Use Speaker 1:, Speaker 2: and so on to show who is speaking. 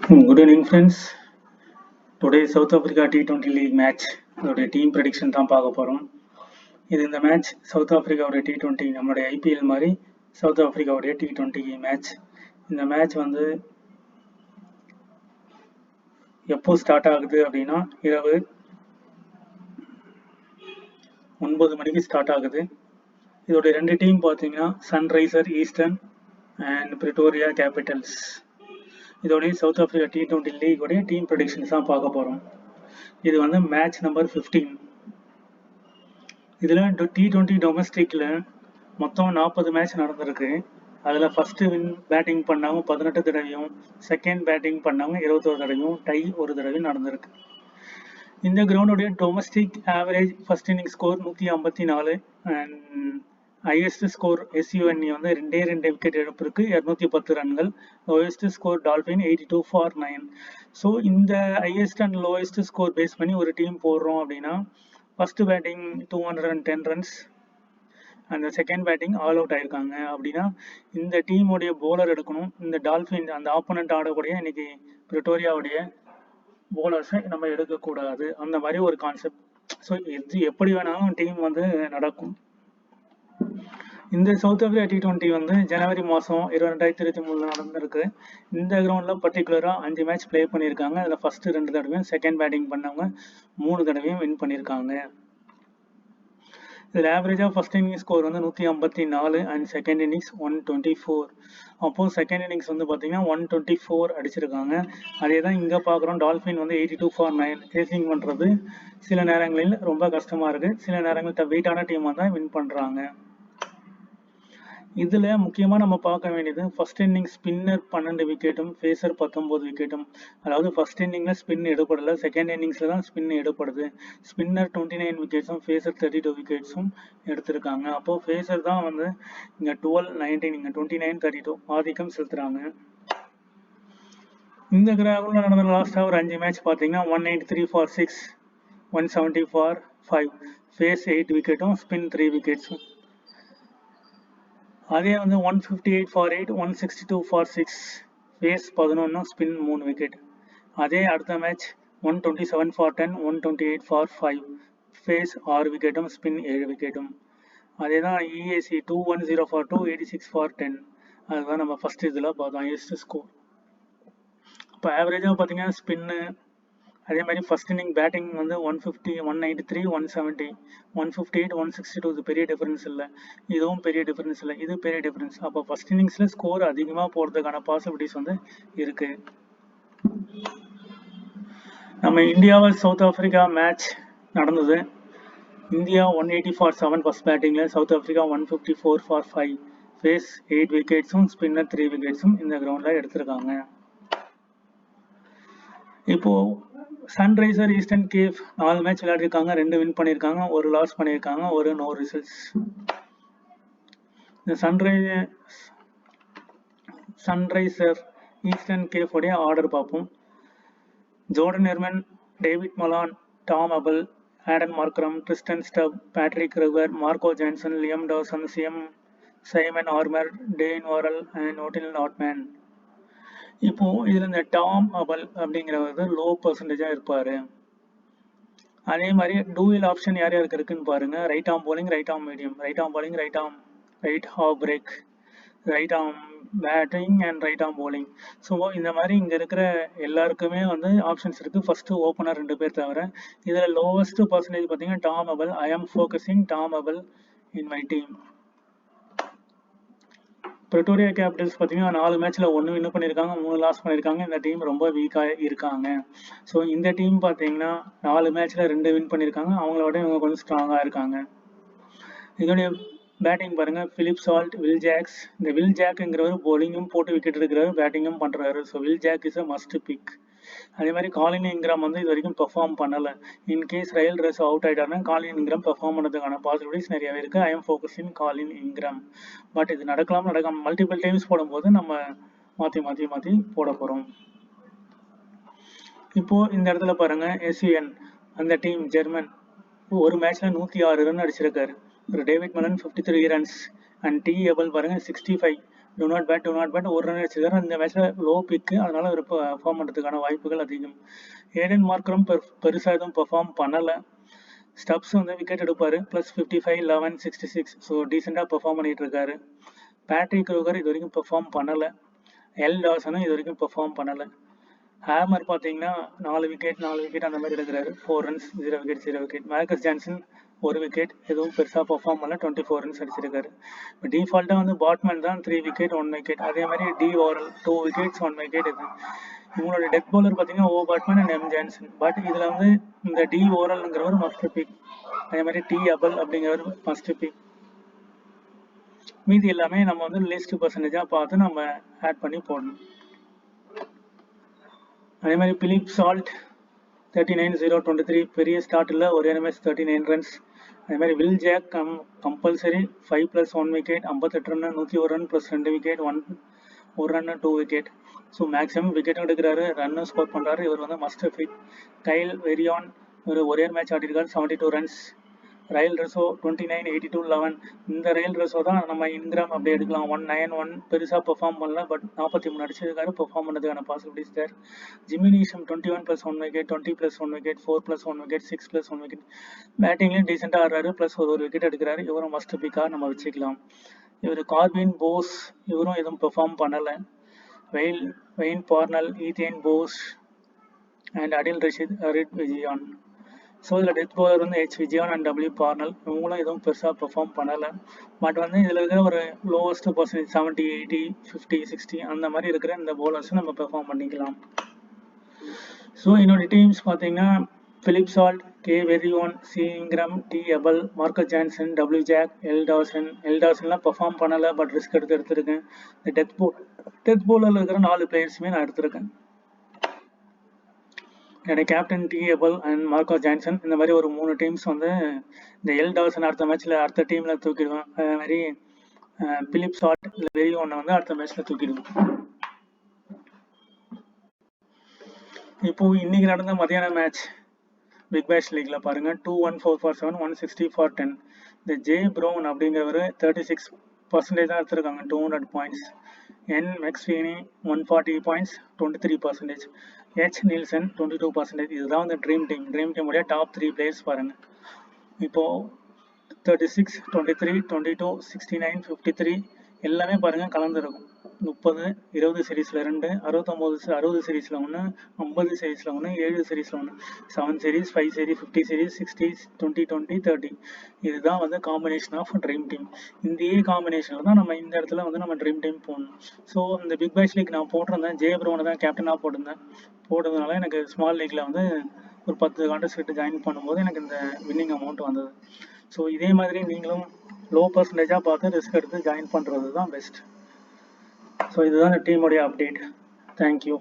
Speaker 1: Good evening, friends. Today South Africa T20 League match. அதோடைய team prediction தான் பார்க்க போகிறோம். இந்த மேட்ச் சவுத் ஆஃப்ரிக்காவுடைய T20 நம்மளுடைய IPL மாதிரி சவுத் ஆஃப்ரிக்காவுடைய T20 மேட்ச். இந்த மேட்ச் எப்போ ஸ்டார்ட் ஆகுது அப்படின்னா இரவு 9 மணிக்கு ஸ்டார்ட் ஆகுது. இதோடைய ரெண்டு டீம் பார்த்தீங்கன்னா Sunriser Eastern and Pretoria Capitals. இதோடைய சவுத் ஆஃப்ரிக்கா T20 லீகோடைய டீம் ப்ரெடிக்ஷன்ஸ் தான் பார்க்க போகிறோம். இது மேட்ச் நம்பர் 15. இதில் T20 டொமஸ்டிக்கில் மொத்தம் 40 மேட்ச் நடந்திருக்கு. அதில் ஃபஸ்ட்டு பேட்டிங் பண்ணவங்க 18 தடவையும், செகண்ட் பேட்டிங் பண்ணவங்க 21 தடவையும், டை ஒரு தடவையும் நடந்திருக்கு. இந்த கிரவுண்டுடைய domestic average first inning score 154 and highest score SUNE 2 wicket இழப்பிற்கு 210 ரன்கள். Lowest score Dolphin 82 for 9. So இந்த highest and lowest score base பண்ணி ஒரு டீம் போடுறோம் அப்படின்னா ஃபர்ஸ்ட் பேட்டிங் 210 ரன்ஸ் அந்த செகண்ட் பேட்டிங் ஆல் அவுட் ஆயிருக்காங்க அப்படின்னா இந்த டீமுடைய போலர் எடுக்கணும். இந்த டால்ஃபின் அந்த ஆப்போனண்ட் ஆடக்கூடிய இன்னைக்கு பிரிட்டோரியாவுடைய போலர்ஸை நம்ம எடுக்கக்கூடாது, அந்த மாதிரி ஒரு கான்செப்ட். ஸோ இது எப்படி வேணாலும் டீம் நடக்கும். இந்த சவுத் ஆஃப்ரிக்கா T20 ஜனவரி மாதம் 2023 நடந்திருக்கு. இந்த கிரவுண்டில் பர்டிகுலராக 5 மேட்ச் ப்ளே பண்ணியிருக்காங்க. அதில் ஃபஸ்ட்டு 2 தடவையும், செகண்ட் பேட்டிங் பண்ணவங்க 3 தடவையும் வின் பண்ணியிருக்காங்க. இதில் ஆவரேஜாக first innings score 154 and second innings 124. அப்போது செகண்ட் இன்னிங்ஸ் பார்த்தீங்கன்னா 124 அடிச்சிருக்காங்க. அதே தான் இங்கே பார்க்குறோம். Dolphin 82 for 9. சேசிங் பண்ணுறது சில நேரங்களில் ரொம்ப கஷ்டமாக இருக்குது. சில நேரங்களில் வெயிட்டான டீமாக தான் வின் பண்ணுறாங்க. இதில் முக்கியமாக நம்ம பார்க்க வேண்டியது ஃபர்ஸ்ட் இன்னிங் ஸ்பின்னர் 12 விக்கெட்டும், ஃபேஸர் 19 விக்கெட்டும். அதாவது ஃபர்ஸ்ட் இன்னிங்கில் ஸ்பின் எடுப்படலை, செகண்ட் இன்னிங்ஸில் தான் ஸ்பின் எடுப்படுது. ஸ்பின்னர் 29 விக்கெட்ஸும், ஃபேஸர் 32 விக்கெட்ஸும் எடுத்திருக்காங்க. அப்போது ஃபேஸர் தான் இங்கே 12, 19, இங்கே 29, 32 ஆதிக்கம் செலுத்துகிறாங்க. இந்த கிராஃபில் நடந்த லாஸ்ட்டாக ஒரு 5 மேட்ச் பார்த்தீங்கன்னா 193 ஃபார் 6, 170 ஃபார் 5, ஃபேஸ் 8 விக்கெட்டும், ஸ்பின் 3 விக்கெட்ஸும். அதே 158 for 8, 162 for 6, pace 11, spin 3 wicket. அதே அடுத்த மேட்ச் 127 ஃபார் 10, 128 ஃபார் 5, ஃபேஸ் 6 விக்கெட்டும், ஸ்பின் 7 விக்கெட்டும். அதே தான் EAC 210 ஃபார் 2, 86 ஃபார் 10. அதுதான் நம்ம ஃபர்ஸ்ட் இதில் பார்த்தோம் ஹையஸ்ட் ஸ்கோர். இப்போ ஆவரேஜாக பார்த்தீங்கன்னா ஸ்பின்னு அதே மாதிரி ஃபர்ஸ்ட் இன்னிங் பேட்டிங் 150, 193, 170, 158, 162. இது பெரிய டிஃபரன்ஸ் இல்லை, இதுவும் பெரிய டிஃபரன்ஸ் இல்லை, இது பெரிய டிஃபரன்ஸ். அப்போ ஃபர்ஸ்ட் இன்னிங்ஸில் ஸ்கோர் அதிகமாக போகிறதுக்கான பாசிபிலிட்டிஸ் இருக்கு. நம்ம இந்தியாவை சவுத் ஆஃப்ரிக்கா மேட்ச் நடந்தது. இந்தியா 180 ஃபார் 7 ஃபர்ஸ்ட் பேட்டிங்கில், சவுத் ஆஃப்ரிக்கா 154 ஃபார் 5, ஃபேஸ் 8 விக்கெட்ஸும், ஸ்பின்னர் 3 விக்கெட்ஸும் இந்த கிரவுண்டில் எடுத்திருக்காங்க. இப்போது சன்ரைசர் ஈஸ்டர்ன் கேப் 4 மேட்ச் விளையாடிருக்காங்க, 2 வின் பண்ணியிருக்காங்க, 1 லாஸ் பண்ணியிருக்காங்க, 1 நோ ரிசல்ட்ஸ். இந்த சன்ரைசர் ஈஸ்டர்ன் கேப் உடைய ஆர்டர் பார்ப்போம். Jordan Hermann, David Malan, Tom Abell, Aiden Markram, Tristan Stubbs, Patrick River, Marco Jansen, Liam Dawson, Simon Harmer, tan வாரல் and ஓட்டில் நாட்மேன். இப்போ இதுல இந்த டாம் அபல் அப்படிங்கிறவர் லோ பர்சன்டேஜா இருப்பாரு. அதே மாதிரி டூயல் ஆப்ஷன் யார் யாருக்கு இருக்குன்னு பாருங்க. Right arm bowling, right arm medium, right arm bowling, right off break, right arm batting and right arm bowling. So இந்த மாதிரி இங்க இருக்கிற எல்லாருக்குமே ஆப்ஷன்ஸ் இருக்கு. ஃபர்ஸ்ட் ஓப்பனர் 2 பேர் தவிர. இதுல லோவஸ்ட் பர்சன்டேஜ் பார்த்தீங்கன்னா Tom Abell. I am focusing Tom Abell in my team. Pretoria Capitals பார்த்தீங்கன்னா 4 மேட்ச்சில் 1 வின் பண்ணியிருக்காங்க, 3 லாஸ் பண்ணியிருக்காங்க. இந்த டீம் ரொம்ப வீக்காக இருக்காங்க. ஸோ இந்த டீம் பார்த்தீங்கன்னா 4 மேட்ச்சில் 2 வின் பண்ணியிருக்காங்க. அவங்களோட இவங்க கொஞ்சம் ஸ்ட்ராங்காக இருக்காங்க. இதோடைய பேட்டிங் பாருங்கள். Philip Salt, Will Jacks. இந்த வில் ஜாக்ங்கிறவர் போலிங்கும் போட்டு விக்கெட் எடுக்கிறாரு, பேட்டிங்கும் பண்ணுறாரு. So Will Jack is a must pick. அதே மாதிரி காலின் இங்கிராம் இது வரைக்கும் பெர்ஃபார்ம் பண்ணலை. இன்கேஸ் ரயில் ரஸ் அவுட் ஆகிட்டாருன்னா காலின் இங்கிராம் பெர்ஃபார்ம் பண்ணதுக்கான பாசிபிலிட்டிஸ் நிறையவே இருக்குது. I am focusing Colin Ingram. But இது நடக்கலாம் மல்டிபிள் டைம்ஸ் போடும்போது நம்ம மாற்றி போட போகிறோம். இப்போது இந்த இடத்துல பாருங்கள், SUN அந்த டீம் ஜெர்மன் ஒரு மேட்ச்சில் 106 ரன் அடிச்சிருக்காரு. ஒரு டேவிட் மலன் 53 ரன்ஸ் அண்ட் டி எபல் பாருங்கள் 65. do not bat ஒரு ரன் அடிச்சிருக்காரு. இந்த மேட்ச்சில் லோ பிக்கு, அதனால அவர் பெர்ஃபார்ம் பண்ணுறதுக்கான வாய்ப்புகள் அதிகம். ஏடன் மார்க்கரும் பெருசாக எதுவும் பெர்ஃபார்ம் பண்ணலை. ஸ்டப்ஸ் வந்து விக்கெட் எடுப்பார், ப்ளஸ் 55, 11, 66. ஸோ டீசெண்டாக பெர்ஃபார்ம் பண்ணிகிட்டு இருக்காரு. பேட்ரிக் க்ரூகர் இது வரைக்கும் பெர்ஃபார்ம் பண்ணலை. எல் டாசனும் இது வரைக்கும் பெர்ஃபார்ம் பண்ணலை. ஹேமர் பார்த்தீங்கன்னா 4 விக்கெட் அந்த மாதிரி எடுக்கிறாரு. 4 runs, 0 wicket. Marcus Jansen 1 wicket, எதுவும் பெருசாக பெர்ஃபார்ம் பண்ணல, 24 ரன்ஸ் அடிச்சிருக்காரு. இப்போ டிஃபால்ட்டாக வந்து பாட்மேன் தான் 3 விக்கெட் 1 விக்கெட். அதே மாதிரி டி ஓரல் 2 விக்கெட்ஸ் 1 விக்கெட். இது இவங்களோட டெத் பவுலர் பார்த்தீங்கன்னா ஓ பாட்மேன் அண்ட் எம் ஜான்சன். பட் இதில் வந்து இந்த டி ஓரல்ங்கிறவர் மஸ்ட் பிக், அதே மாதிரி டி அபல் அப்படிங்கிறவர் மஸ்ட் பிக். மீதி எல்லாமே நம்ம வந்து லிஸ்ட் பர்சன்டேஜாக பார்த்து நம்ம ஆட் பண்ணி போடணும். அதே மாதிரி பிலிப் சால்ட் 39-0-23 பெரிய ஸ்டார்ட்டில் ஒரே மேட்ச் 39 ரன்ஸ். அதே மாதிரி Will Jacks compulsory 5+1 wicket, 58 run, 101 run plus 2 wicket, 1 run 2 wicket. So maximum விக்கெட்டும் எடுக்கிறாரு, ரன்னும் ஸ்கோர் பண்ணுறாரு. இவர் வந்து மஸ்ட் பிக். கைல் வெரியான் இவர் ஒரே மேட்ச் ஆடிருக்காரு, 72 ரன்ஸ். ரயில் ரெசோ 29-82-11. இந்த ரயில் ரெசோ தான் நம்ம இன்கிராம் அப்படி எடுக்கலாம். 191 பெருசாக பெர்ஃபார்ம் பண்ணல, பட் 43 அடிச்சிருக்காரு, பெர்ஃபார்ம் பண்ணதுக்கான possibilities there. Jimmy Neesham 21+1 wicket, 20+1 wicket, 4+1 wicket, 6+1 wicket. பேட்டிங்லேயும் டீசெண்டாக ஆடுறாரு, ப்ளஸ் ஒரு விக்கெட் எடுக்கிறாரு. இவரும் மஸ்ட் பிக்காக நம்ம வச்சுக்கலாம். இவர் கார்பின் போஸ் இவரும் எதுவும் பெர்ஃபார்ம் பண்ணலை. Wayne Parnell, Eathan Bosch and Adil Rashid, Hardus Viljoen. So இதில் டெத் பவுலர் வந்து H Viljoen and W Parnell, இவங்களும் எதுவும் பெருசாக பெர்ஃபார்ம் பண்ணலை. பட் வந்து இதில் இருக்கிற ஒரு லோவஸ்ட் பர்சன்டேஜ் 70, 80, 50, 60 அந்த மாதிரி இருக்கிற இந்த பவுலர்ஸும் நம்ம பெர்ஃபார்ம் பண்ணிக்கலாம். ஸோ என்னோட டீம்ஸ் பார்த்தீங்கன்னா Philip Salt, K Verreynne, C Ingram, T Abell, Marcus Jansen, W Jacks, L டாசன்லாம் பெர்ஃபார்ம் பண்ணலை, பட் ரிஸ்க் எடுத்திருக்கேன். இந்த டெத் பவுலரில் இருக்கிற 4 பிளேயர்ஸுமே நான் எடுத்திருக்கேன். என்னுடைய captain T Abell and Marcus Jansen, இந்த மாதிரி ஒரு 3 டீம்ஸ் வந்து இந்த எல் டாசன் அடுத்த மேட்ச்சில் அடுத்த டீமில் தூக்கிடுவேன். அதே மாதிரி பிலிப் சால்ட் இல்லை வெரியானை வந்து அடுத்த மேட்ச்சில் தூக்கிடுவேன். இப்போது இன்றைக்கி நடந்த மதியான மேட்ச் பிக் பேஷ் லீக்ல பாருங்க, 214 for 7, 160 for 10. இந்த ஜே ப்ரௌன் அப்படிங்கிறவர் 36% தான் எடுத்திருக்காங்க, 200 பாயிண்ட்ஸ். என் மெக்ஸ்வீனி 140 பாயிண்ட்ஸ், 23%. H Nielsen 22%. இதுதான் வந்து ட்ரீம் டீமுடைய டாப் 3 பிளேயர்ஸ் பாருங்க. இப்போ 36, 23, 22, 69, 53 எல்லாமே பாருங்க கலந்துருக்கும். 30, 20 சீரீஸ்ல 2, 69, 60 சீரீஸ்ல 1, 50 சீரீஸ்ல 1, 7 சீரீஸ்ல 1, 7 சீரீஸ், 5 சீரீஸ், 50 சீரீஸ், 60, 20, 20, 30. இதுதான் வந்து காம்பினேஷன் ஆஃப் ட்ரீம் டீம். இந்த காம்பினேஷன்ல தான் நம்ம இந்த இடத்துல வந்து நம்ம ட்ரீம் டீம் போடணும். ஸோ இந்த பிக் பேஷ் லீக் நான் போட்டிருந்தேன், ஜே ப்ரௌனை தான் கேப்டனாக போட்டதுனால எனக்கு ஸ்மால் லீக்ல வந்து ஒரு 10 கான்டெஸ்ட் ஜாயின் பண்ணும்போது எனக்கு இந்த வின்னிங் அமௌண்ட் வந்தது. ஸோ இதே மாதிரி நீங்களும் லோ பர்சன்டேஜாக பார்த்து ரிஸ்க் எடுத்து ஜாயின் பண்ணுறது தான் பெஸ்ட். ஸோ இதுதான் இந்த டீமுடைய அப்டேட். தேங்க்யூ.